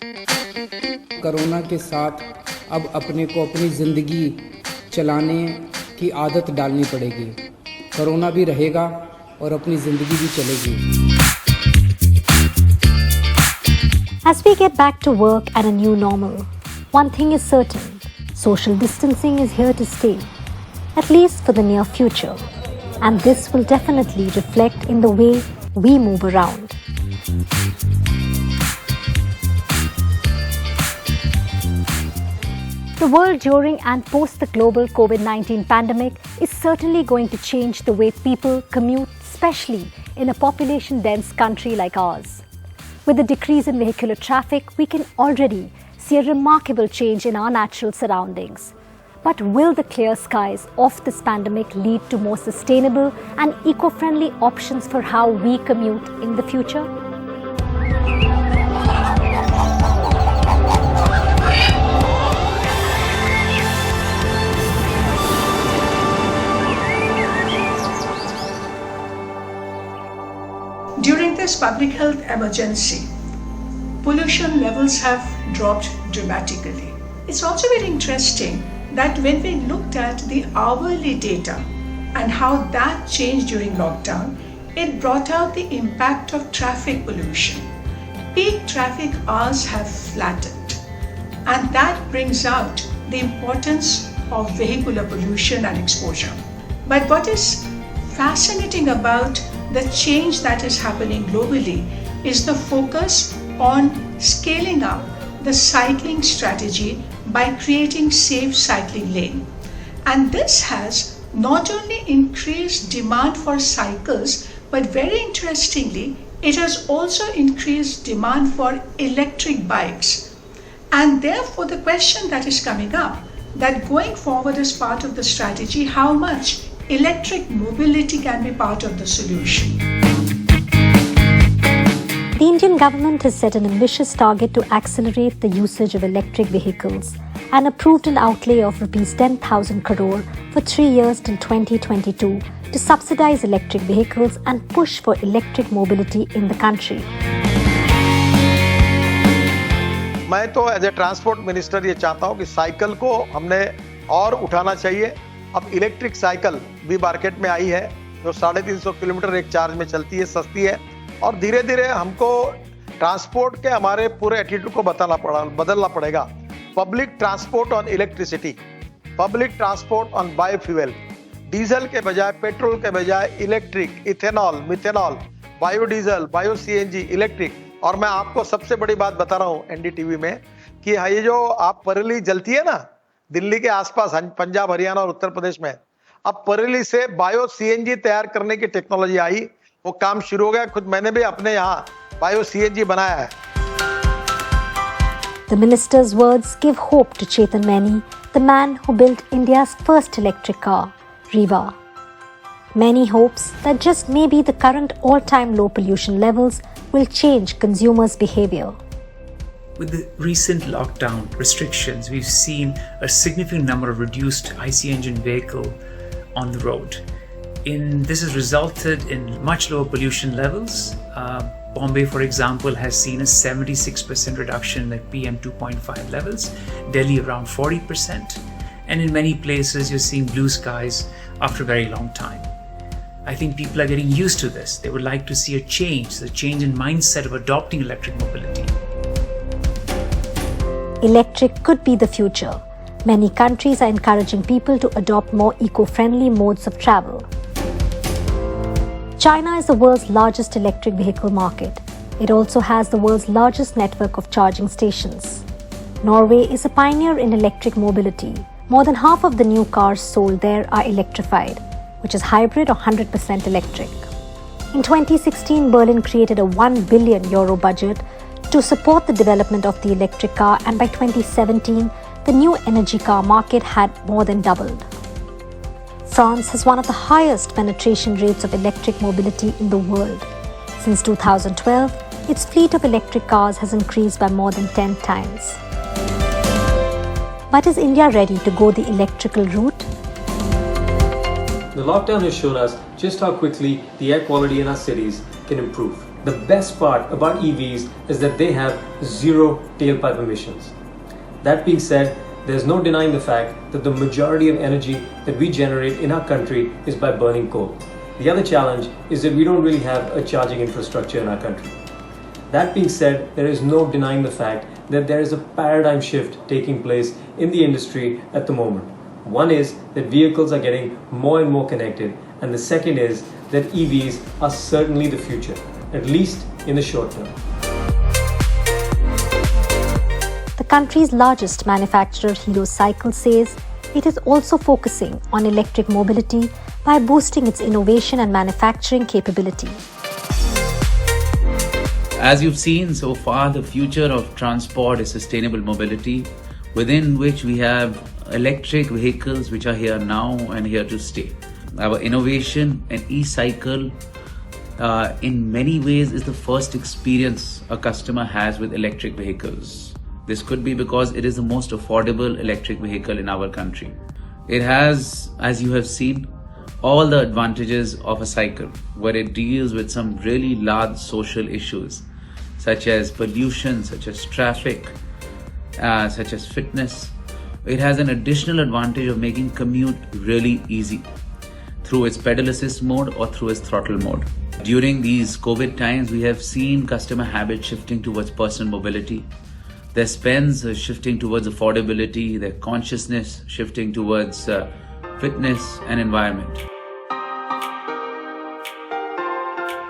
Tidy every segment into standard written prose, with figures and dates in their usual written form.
Corona के साथ अब अपने को अपनी ज़िंदगी चलाने की आदत डालनी पड़ेगी। कोरोना भी रहेगा और अपनी ज़िंदगी भी चलेगी। As we get back to work and a new normal, one thing is certain: social distancing is here to stay, at least for the near future. And this will definitely reflect in the way we move around. The world during and post the global COVID-19 pandemic is certainly going to change the way people commute, especially in a population-dense country like ours. With the decrease in vehicular traffic, we can already see a remarkable change in our natural surroundings. But will the clear skies of this pandemic lead to more sustainable and eco-friendly options for how we commute in the future? During this public health emergency, pollution levels have dropped dramatically. It's also very interesting that when we looked at the hourly data and how that changed during lockdown, it brought out the impact of traffic pollution. Peak traffic hours have flattened, and that brings out the importance of vehicular pollution and exposure. But what is fascinating about the change that is happening globally is the focus on scaling up the cycling strategy by creating safe cycling lane. And this has not only increased demand for cycles, but very interestingly, it has also increased demand for electric bikes. And therefore the question that is coming up, that going forward as part of the strategy, how much electric mobility can be part of the solution. The Indian government has set an ambitious target to accelerate the usage of electric vehicles and approved an outlay of Rs 10,000 crore for 3 years till 2022 to subsidize electric vehicles and push for electric mobility in the country. मैं तो as a transport minister ये चाहता हूँ कि cycle को हमने और उठाना चाहिए। अब इलेक्ट्रिक साइकिल भी मार्केट में आई है जो 350 किलोमीटर एक चार्ज में चलती है, सस्ती है और धीरे धीरे हमको ट्रांसपोर्ट के हमारे पूरे एटीट्यूड को बदलना पड़ेगा। Public transport on electricity, public transport on biofuel, diesel के बजाय पेट्रोल के बजाय electric, ethanol, methanol, biodiesel, bio CNG, electric. और मैं आपको सबसे बड़ी बात बता रहा हूँ एनडीटीवी में कि ये जो आप परेली जलती है ना दिल्ली के आसपास, पंजाब, हरियाणा और उत्तर प्रदेश में, अब परेली से बायो सीएनजी तैयार करने की टेक्नोलॉजी आई, वो काम शुरू हो गया। खुद मैंने भी अपने यहाँ बायो सीएनजी बनाया है। The minister's words give hope to Chetan Maini, the man who built India's first electric car, Riva. Maini hopes that just maybe the current all-time low pollution levels will change consumers' behavior. With the recent lockdown restrictions, we've seen a significant number of reduced IC engine vehicle on the road. This has resulted in much lower pollution levels. Bombay, for example, has seen a 76% reduction in PM 2.5 levels, Delhi around 40%, and in many places you're seeing blue skies after a very long time. I think people are getting used to this. They would like to see a change in mindset of adopting electric mobility. Electric could be the future. Many countries are encouraging people to adopt more eco-friendly modes of travel. China is the world's largest electric vehicle market. It also has the world's largest network of charging stations. Norway is a pioneer in electric mobility. More than half of the new cars sold there are electrified, which is hybrid or 100% electric. In 2016, Berlin created a €1 billion budget to support the development of the electric car, and by 2017, the new energy car market had more than doubled. France has one of the highest penetration rates of electric mobility in the world. Since 2012, its fleet of electric cars has increased by more than 10 times. But is India ready to go the electrical route? The lockdown has shown us just how quickly the air quality in our cities can improve. The best part about EVs is that they have zero tailpipe emissions. That being said, there's no denying the fact that the majority of energy that we generate in our country is by burning coal. The other challenge is that we don't really have a charging infrastructure in our country. That being said, there is no denying the fact that there is a paradigm shift taking place in the industry at the moment. One is that vehicles are getting more and more connected, and the second is that EVs are certainly the future, at least in the short term. The country's largest manufacturer, Hero Cycle, says it is also focusing on electric mobility by boosting its innovation and manufacturing capability. As you've seen so far, the future of transport is sustainable mobility, within which we have electric vehicles which are here now and here to stay. Our innovation and e-cycle in many ways is the first experience a customer has with electric vehicles. This could be because it is the most affordable electric vehicle in our country. It has, as you have seen, all the advantages of a cycle, where it deals with some really large social issues such as pollution, such as traffic, such as fitness. It has an additional advantage of making commute really easy through its pedal assist mode or through its throttle mode. During these COVID times, we have seen customer habits shifting towards personal mobility. Their spends are shifting towards affordability, their consciousness shifting towards fitness and environment.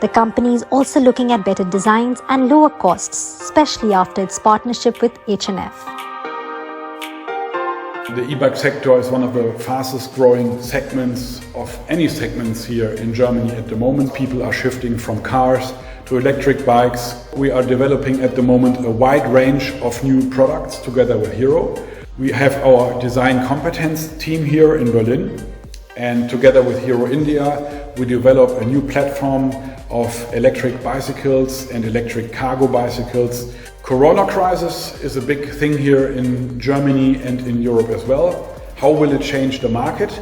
The company is also looking at better designs and lower costs, especially after its partnership with H&F. The e-bike sector is one of the fastest growing segments of any segments here in Germany at the moment. People are shifting from cars to electric bikes. We are developing at the moment a wide range of new products together with Hero. We have our design competence team here in Berlin, and together with Hero India we develop a new platform of electric bicycles and electric cargo bicycles. Corona crisis is a big thing here in Germany and in Europe as well. How will it change the market?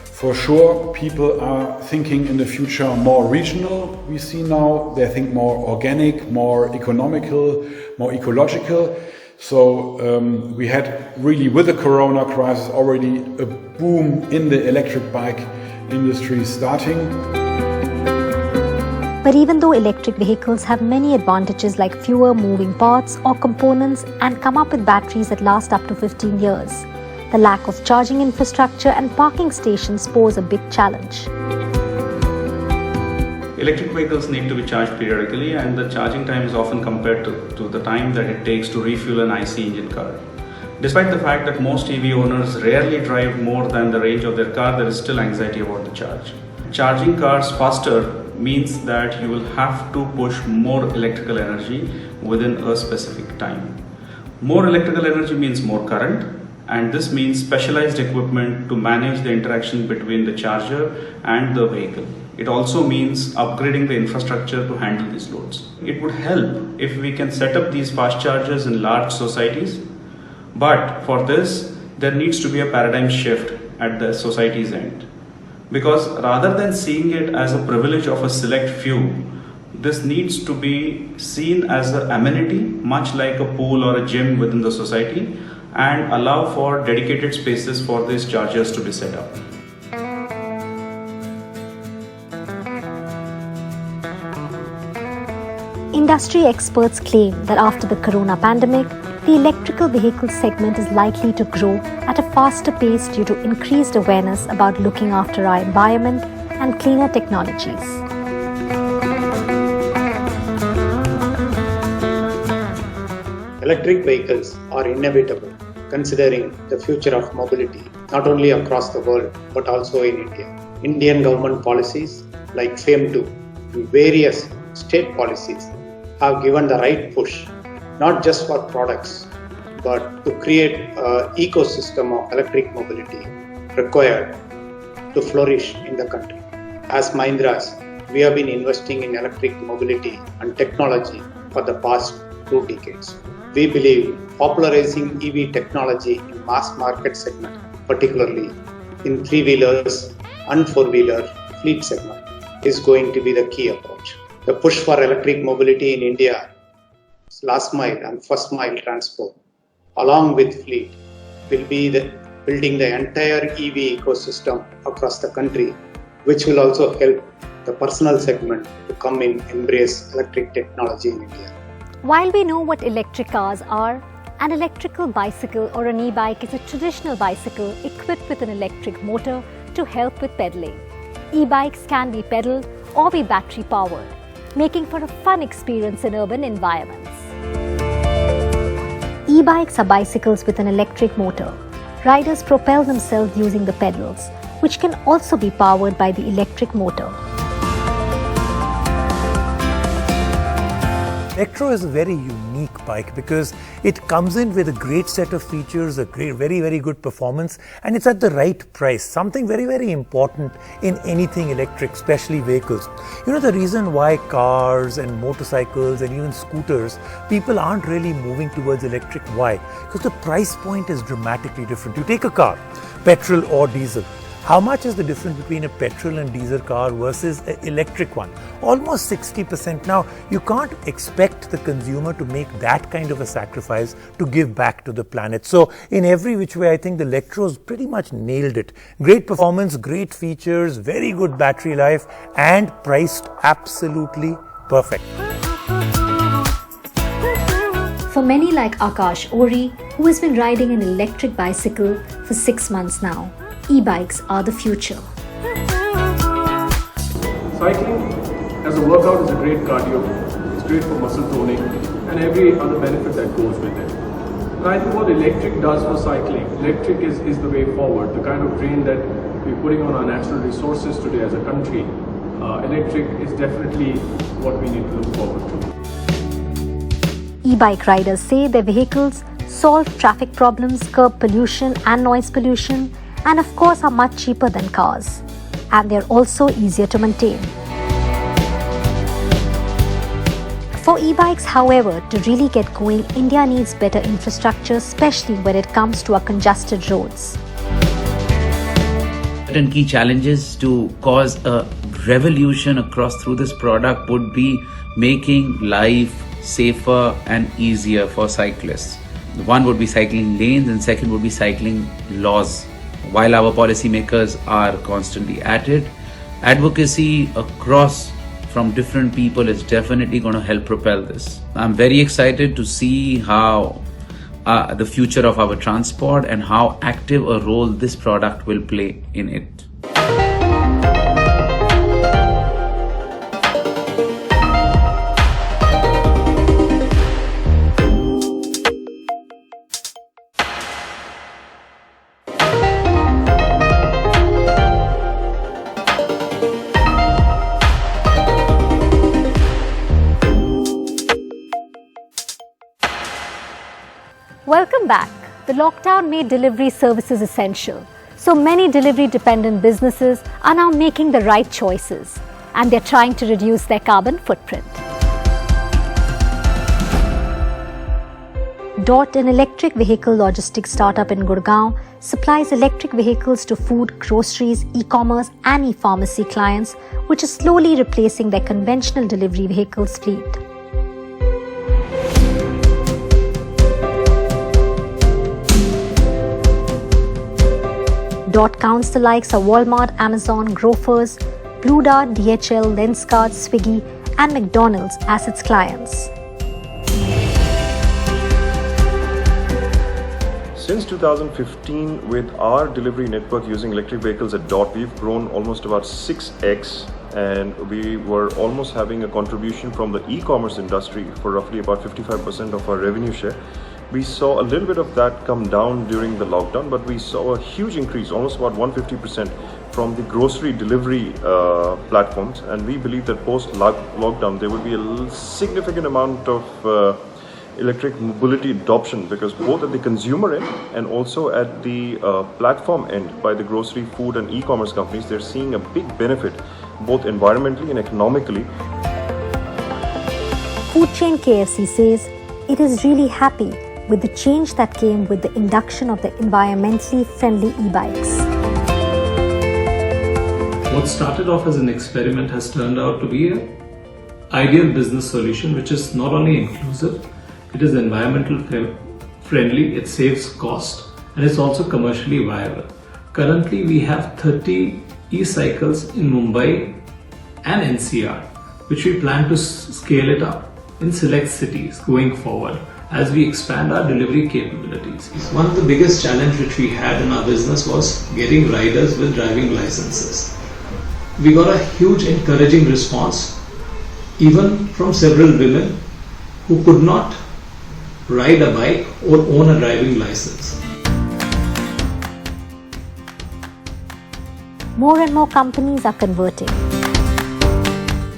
For sure, people are thinking in the future more regional. We see now they think more organic, more economical, more ecological. So we had really with the Corona crisis already a boom in the electric bike industry starting. But even though electric vehicles have many advantages like fewer moving parts or components and come up with batteries that last up to 15 years, the lack of charging infrastructure and parking stations pose a big challenge. Electric vehicles need to be charged periodically, and the charging time is often compared to the time that it takes to refuel an IC engine car. Despite the fact that most EV owners rarely drive more than the range of their car, there is still anxiety about the charge. Charging cars faster means that you will have to push more electrical energy within a specific time. More electrical energy means more current, and this means specialized equipment to manage the interaction between the charger and the vehicle. It also means upgrading the infrastructure to handle these loads. It would help if we can set up these fast chargers in large societies, but for this there needs to be a paradigm shift at the society's end. Because rather than seeing it as a privilege of a select few, this needs to be seen as an amenity, much like a pool or a gym within the society, and allow for dedicated spaces for these chargers to be set up. Industry experts claim that after the corona pandemic, the electrical vehicle segment is likely to grow at a faster pace due to increased awareness about looking after our environment and cleaner technologies. Electric vehicles are inevitable considering the future of mobility not only across the world but also in India. Indian government policies like FAME2 and various state policies have given the right push not just for products but to create an ecosystem of electric mobility required to flourish in the country. As Mahindras, we have been investing in electric mobility and technology for the past 2 decades. We believe popularizing EV technology in mass market segment, particularly in 3-wheelers and 4-wheeler fleet segment, is going to be the key approach. The push for electric mobility in India, last mile and first mile transport, along with fleet, will be building the entire EV ecosystem across the country, which will also help the personal segment to come in embrace electric technology in India. While we know what electric cars are, an electrical bicycle or an e-bike is a traditional bicycle equipped with an electric motor to help with pedaling. E-bikes can be pedaled or be battery powered, making for a fun experience in urban environments. E-bikes are bicycles with an electric motor. Riders propel themselves using the pedals, which can also be powered by the electric motor. Electro is a very unique bike because it comes in with a great set of features, a great, very good performance, and it's at the right price. Something very important in anything electric, especially vehicles. You know, the reason why cars and motorcycles and even scooters, people aren't really moving towards electric. Why? Because the price point is dramatically different. You take a car, petrol or diesel. How much is the difference between a petrol and diesel car versus an electric one? Almost 60%. Now, you can't expect the consumer to make that kind of a sacrifice to give back to the planet. So, in every which way, I think the Electros pretty much nailed it. Great performance, great features, very good battery life, and priced absolutely perfect. For many like Akash Ori, who has been riding an electric bicycle for 6 months now, e-bikes are the future. Cycling as a workout is a great cardio, it's great for muscle toning and every other benefit that goes with it. And I think what electric does for cycling, electric is the way forward, the kind of drain that we're putting on our natural resources today as a country. Electric is definitely what we need to look forward to. E-bike riders say their vehicles solve traffic problems, curb pollution and noise pollution, and of course are much cheaper than cars. And they're also easier to maintain. For e-bikes, however, to really get going, India needs better infrastructure, especially when it comes to our congested roads. Certain key challenges to cause a revolution across through this product would be making life safer and easier for cyclists. One would be cycling lanes and second would be cycling laws. While our policymakers are constantly at it, advocacy across from different people is definitely going to help propel this. I'm very excited to see how the future of our transport and how active a role this product will play in it. Welcome back. The lockdown made delivery services essential. So many delivery-dependent businesses are now making the right choices and they're trying to reduce their carbon footprint. DOT, an electric vehicle logistics startup in Gurgaon, supplies electric vehicles to food, groceries, e-commerce and e-pharmacy clients, which is slowly replacing their conventional delivery vehicles fleet. DOT counts the likes of Walmart, Amazon, Grofers, Blue Dart, DHL, Lenskart, Swiggy and McDonald's as its clients. Since 2015, with our delivery network using electric vehicles at DOT, we've grown almost about 6x, and we were almost having a contribution from the e-commerce industry for roughly about 55% of our revenue share. We saw a little bit of that come down during the lockdown, but we saw a huge increase, almost about 150% from the grocery delivery platforms. And we believe that post-lockdown, there will be a significant amount of electric mobility adoption, because both at the consumer end and also at the platform end by the grocery, food and e-commerce companies, they're seeing a big benefit both environmentally and economically. Food chain KFC says it is really happy with the change that came with the induction of the environmentally friendly e-bikes. What started off as an experiment has turned out to be ideal business solution which is not only inclusive, it is environmental friendly, it saves cost, and it's also commercially viable. Currently, we have 30 e-cycles in Mumbai and NCR, which we plan to scale it up in select cities going forward as we expand our delivery capabilities. One of the biggest challenges which we had in our business was getting riders with driving licenses. We got a huge encouraging response even from several women who could not ride a bike or own a driving license. More and more companies are converting.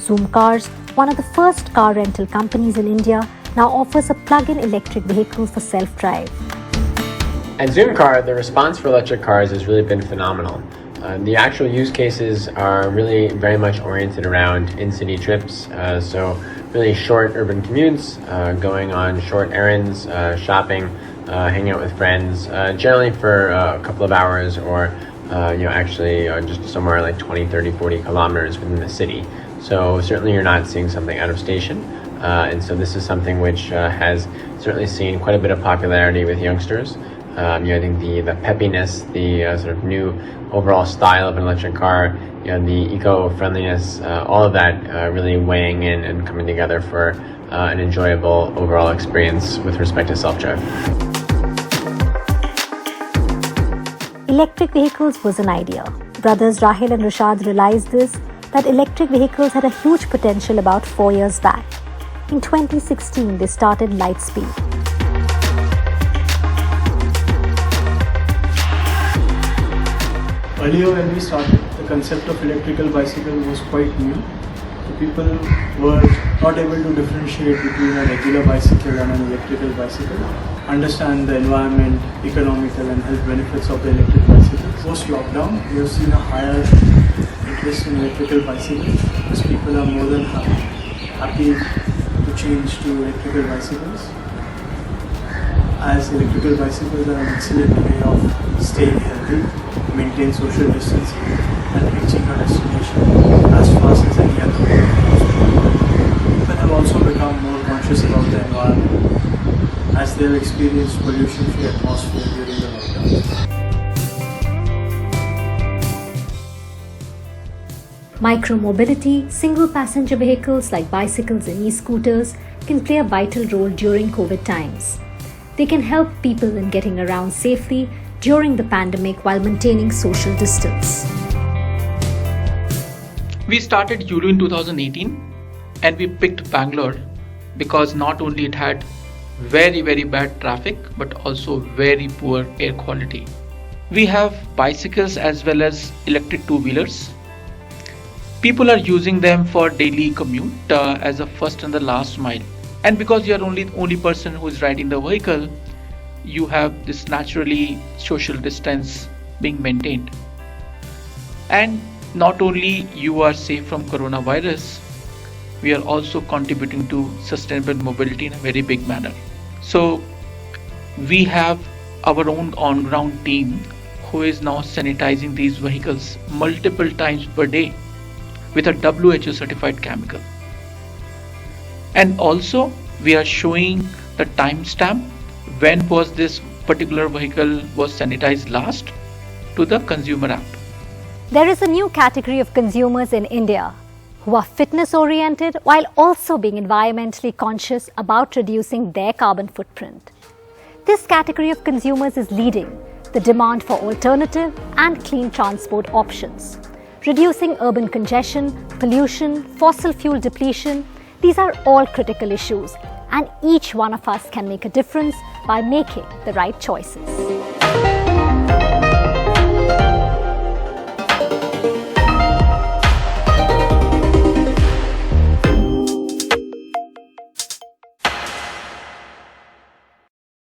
Zoom Cars, one of the first car rental companies in India, now offers a plug-in electric vehicle for self-drive. At Zoom Car, the response for electric cars has really been phenomenal. The actual use cases are really very much oriented around in-city trips, so really short urban commutes, going on short errands, shopping, hanging out with friends, generally for a couple of hours or actually just somewhere like 20, 30, 40 kilometers within the city. So certainly you're not seeing something out of station. And so this is something which has certainly seen quite a bit of popularity with youngsters. I think the peppiness, the sort of new overall style of an electric car, the eco-friendliness, all of that really weighing in and coming together for an enjoyable overall experience with respect to self-drive. Electric vehicles was an idea. Brothers Rahil and Rashad realized that electric vehicles had a huge potential about 4 years back. In 2016, they started Lightspeed. Earlier when we started, the concept of electrical bicycle was quite new. So people were not able to differentiate between a regular bicycle and an electrical bicycle, understand the environment, economical and health benefits of the electric bicycle. Post-lockdown, we have seen a higher interest in electrical bicycles because people are more than happy to change to electrical bicycles, as electrical bicycles are an excellent way of staying healthy, maintain social distancing and reaching your destination as fast as any other way. People have also become more conscious about the environment as they have experienced pollution-free atmosphere during the lockdown. Micro-mobility, single-passenger vehicles like bicycles and e-scooters can play a vital role during COVID times. They can help people in getting around safely during the pandemic while maintaining social distance. We started Yulu in 2018 and we picked Bangalore because not only it had very bad traffic but also very poor air quality. We have bicycles as well as electric two-wheelers. People are using them for daily commute as a first and the last mile. And because you are the only person who is riding the vehicle, you have this naturally social distance being maintained. And not only you are safe from coronavirus, we are also contributing to sustainable mobility in a very big manner. So we have our own on-ground team who is now sanitizing these vehicles multiple times per day with a WHO certified chemical. And also we are showing the timestamp when was this particular vehicle was sanitized last to the consumer app. There is a new category of consumers in India who are fitness oriented while also being environmentally conscious about reducing their carbon footprint. This category of consumers is leading the demand for alternative and clean transport options. Reducing urban congestion, pollution, fossil fuel depletion, these are all critical issues, and each one of us can make a difference by making the right choices.